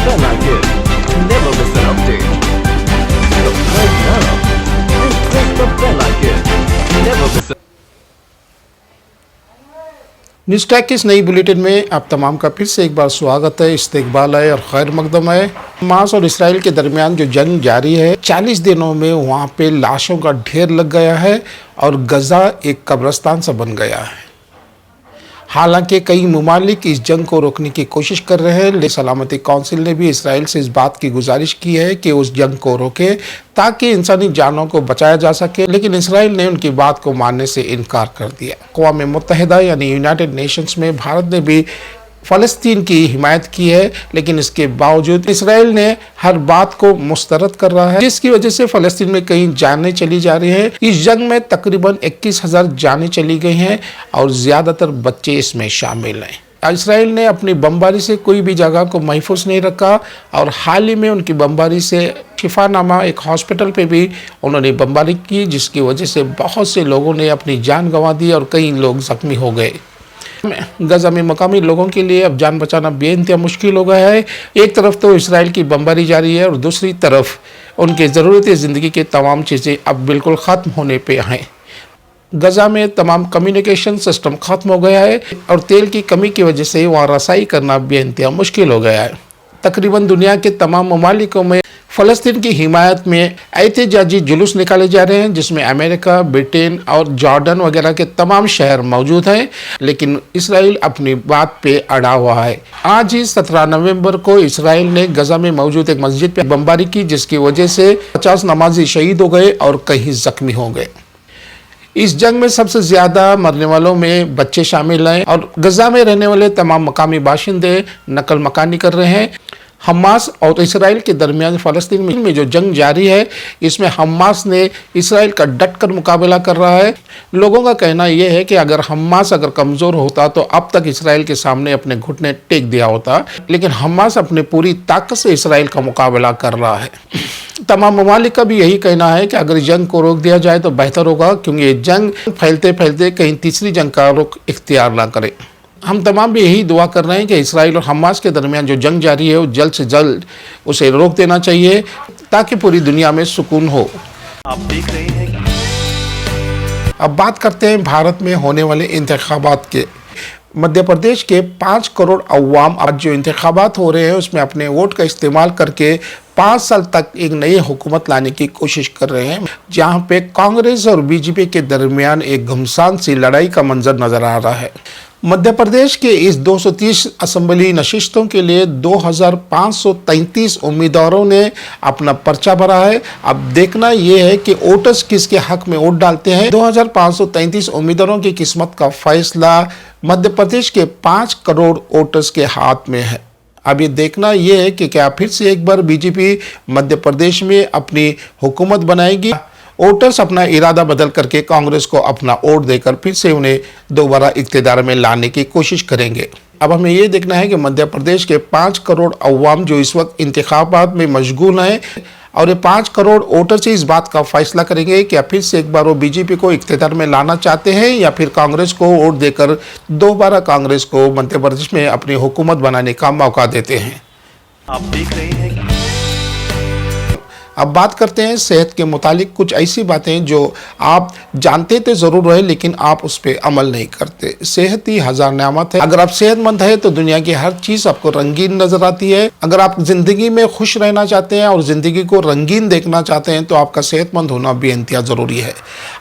bell icon. Never miss an update. Subscribe now and press the bell icon. Never miss a news tag की इस नई bulletin में आप तमाम का फिर से एक बार स्वागत है, इस्तकबाल है और खैर मकदम है। हमास और इसराइल के दरमियान जो जंग जारी है, 40 दिनों में वहाँ पे लाशों का ढेर लग गया है और गजा एक कब्रिस्तान सा बन गया है। हालांकि कई ममालिक इस जंग को रोकने की कोशिश कर रहे हैं, लेकिन सलामती काउंसिल ने भी इसराइल से इस बात की गुजारिश की है कि उस जंग को रोके ताकि इंसानी जानों को बचाया जा सके, लेकिन इसराइल ने उनकी बात को मानने से इनकार कर दिया। अक़वाम मुत्तहिदा यानी यूनाइटेड नेशंस में भारत ने भी फ़लस्तीन की हिमायत की है, लेकिन इसके बावजूद इसराइल ने हर बात को मुस्तरद कर रहा है, जिसकी वजह से फ़लस्तीन में कई जानें चली जा रही हैं। इस जंग में तकरीबन 21,000 जानें चली गई हैं और ज़्यादातर बच्चे इसमें शामिल हैं। इसराइल ने अपनी बमबारी से कोई भी जगह को महफूज नहीं रखा और हाल ही में उनकी बमबारी से शिफा नामा एक हॉस्पिटल पे भी उन्होंने बमबारी की, जिसकी वजह से बहुत से लोगों ने अपनी जान गंवा दी और कई लोग ज़ख्मी हो गए। गजा में मकामी लोगों के लिए अब जान बचाना बेइंतहा मुश्किल हो गया है। एक तरफ तो इसराइल की बमबारी जारी है और दूसरी तरफ उनकी ज़रूरत ज़िंदगी की तमाम चीज़ें अब बिल्कुल ख़त्म होने पे हैं। गजा में तमाम कम्युनिकेशन सिस्टम ख़त्म हो गया है और तेल की कमी की वजह से वहाँ रसाई करना बेइंतहा मुश्किल हो गया है। तकरीबन दुनिया के तमाम ममालिकों में फ़लस्तीन की हिमायत में एहतजाजी जुलूस निकाले जा रहे हैं, जिसमें अमेरिका, ब्रिटेन और जॉर्डन वगैरह के तमाम शहर मौजूद हैं, लेकिन इसराइल अपनी बात पे अड़ा हुआ है। आज ही 17 नवंबर को इसराइल ने गजा में मौजूद एक मस्जिद पे बमबारी की, जिसकी वजह से 50 नमाजी शहीद हो गए और कई ज़ख्मी हो गए। इस जंग में सबसे ज़्यादा मरने वालों में बच्चे शामिल हैं और गजा में रहने वाले तमाम मकामी बाशिंदे नकल मकानी कर रहे हैं। हमास और इसराइल के दरमियान फ़लस्तीन में जो जंग जारी है, इसमें हमास ने इसराइल का डटकर मुकाबला कर रहा है। लोगों का कहना यह है कि अगर हमास कमज़ोर होता तो अब तक इसराइल के सामने अपने घुटने टेक दिया होता, लेकिन हमास अपने पूरी ताकत से इसराइल का मुकाबला कर रहा है। तमाम ममालिक का भी यही कहना है कि अगर जंग को रोक दिया जाए तो बेहतर होगा, क्योंकि ये जंग फैलते फैलते कहीं तीसरी जंग का रुख इख्तियार ना करे। हम तमाम भी यही दुआ कर रहे हैं कि इसराइल और हमास के दरमियान जो जंग जारी है वो जल्द से जल्द उसे रोक देना चाहिए ताकि पूरी दुनिया में सुकून हो। आप देख रहे हैं। अब बात करते हैं भारत में होने वाले इंतखाबात के। मध्य प्रदेश के 5 करोड़ अवाम आज जो इंतखाबात हो रहे हैं उसमें अपने वोट का इस्तेमाल करके 5 साल तक एक नई हुकूमत लाने की कोशिश कर रहे हैं, जहां पे कांग्रेस और बीजेपी के दरमियान एक घमासान सी लड़ाई का मंजर नजर आ रहा है। मध्य प्रदेश के इस 230 असेंबली नशिस्तों के लिए 2533 उम्मीदवारों ने अपना पर्चा भरा है। अब देखना यह है कि वोटर्स किसके हक में वोट डालते हैं। 2533 उम्मीदवारों की किस्मत का फैसला मध्य प्रदेश के 5 करोड़ वोटर्स के हाथ में है। अब ये देखना यह है कि क्या फिर से एक बार बीजेपी मध्य प्रदेश में अपनी हुकूमत बनाएगी। वोटर्स अपना इरादा बदल करके कांग्रेस को अपना वोट देकर फिर से उन्हें दोबारा इक़्तिदार में लाने की कोशिश करेंगे। अब हमें ये देखना है कि मध्य प्रदेश के 5 करोड़ अवाम जो इस वक्त इंतखाबात में मशगूल हैं और ये 5 करोड़ वोटर्स इस बात का फैसला करेंगे कि फिर से एक बार वो बीजेपी को इक़्तिदार में लाना चाहते हैं या फिर कांग्रेस को वोट देकर दोबारा कांग्रेस को मध्य प्रदेश में अपनी हुकूमत बनाने का मौका देते हैं। आप देख रहे हैं। अब बात करते हैं सेहत के मुतालिक कुछ ऐसी बातें जो आप जानते तो ज़रूर है, लेकिन आप उस पर अमल नहीं करते। सेहत ही हज़ार नेमत है। अगर आप सेहतमंद है तो दुनिया की हर चीज़ आपको रंगीन नज़र आती है। अगर आप ज़िंदगी में खुश रहना चाहते हैं और ज़िंदगी को रंगीन देखना चाहते हैं तो आपका सेहतमंद होना बेइंतहा ज़रूरी है।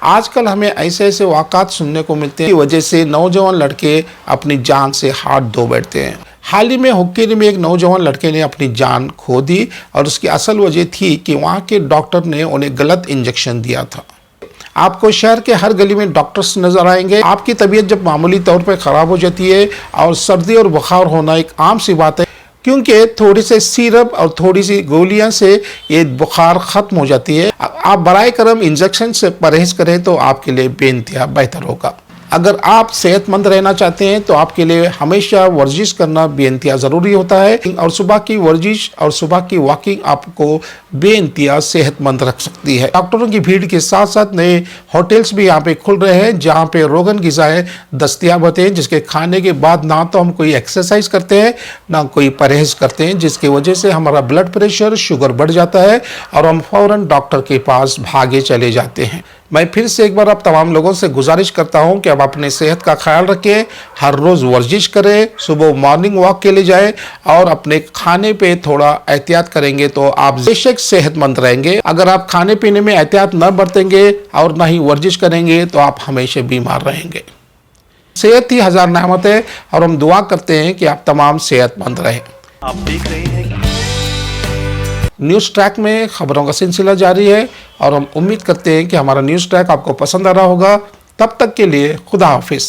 आजकल हमें ऐसे ऐसे वाक़ात सुनने को मिलते हैं, की वजह से नौजवान लड़के अपनी जान से हाथ धो बैठते हैं। हाल ही में हुक्केरी में एक नौजवान लड़के ने अपनी जान खो दी और उसकी असल वजह थी कि वहाँ के डॉक्टर ने उन्हें गलत इंजेक्शन दिया था। आपको शहर के हर गली में डॉक्टर्स नजर आएंगे। आपकी तबीयत जब मामूली तौर पर ख़राब हो जाती है और सर्दी और बुखार होना एक आम सी बात है, क्योंकि थोड़ी से सिरप और थोड़ी सी गोलियां से ये बुखार ख़त्म हो जाती है। आप बराए करम इंजेक्शन से परहेज़ करें तो आपके लिए बेइंतहा बेहतर होगा। अगर आप सेहतमंद रहना चाहते हैं तो आपके लिए हमेशा वर्जिश करना बेइंतहा ज़रूरी होता है और सुबह की वर्जिश और सुबह की वॉकिंग आपको बेइंतहा सेहतमंद रख सकती है। डॉक्टरों की भीड़ के साथ साथ नए होटल्स भी यहाँ पे खुल रहे हैं जहाँ पे रोगन ग़िज़ाएँ दस्तयाब होते हैं, जिसके खाने के बाद ना तो हम कोई एक्सरसाइज करते हैं ना कोई परहेज़ करते हैं, जिसकी वजह से हमारा ब्लड प्रेशर शुगर बढ़ जाता है और हम फ़ौरन डॉक्टर के पास भागे चले जाते हैं। मैं फिर से एक बार आप तमाम लोगों से गुजारिश करता हूं कि आप अपने सेहत का ख्याल रखें, हर रोज़ वर्जिश करें, सुबह मॉर्निंग वॉक के लिए जाएं और अपने खाने पे थोड़ा एहतियात करेंगे तो आप बेशक सेहतमंद रहेंगे। अगर आप खाने पीने में एहतियात न बरतेंगे और ना ही वर्जिश करेंगे तो आप हमेशा बीमार रहेंगे। सेहत ही हज़ार नेमत है और हम दुआ करते हैं कि आप तमाम सेहतमंद रहें। आप देख रहे हैं न्यूज़ ट्रैक में खबरों का सिलसिला जारी है और हम उम्मीद करते हैं कि हमारा न्यूज़ ट्रैक आपको पसंद आ रहा होगा। तब तक के लिए खुदा हाफिज़।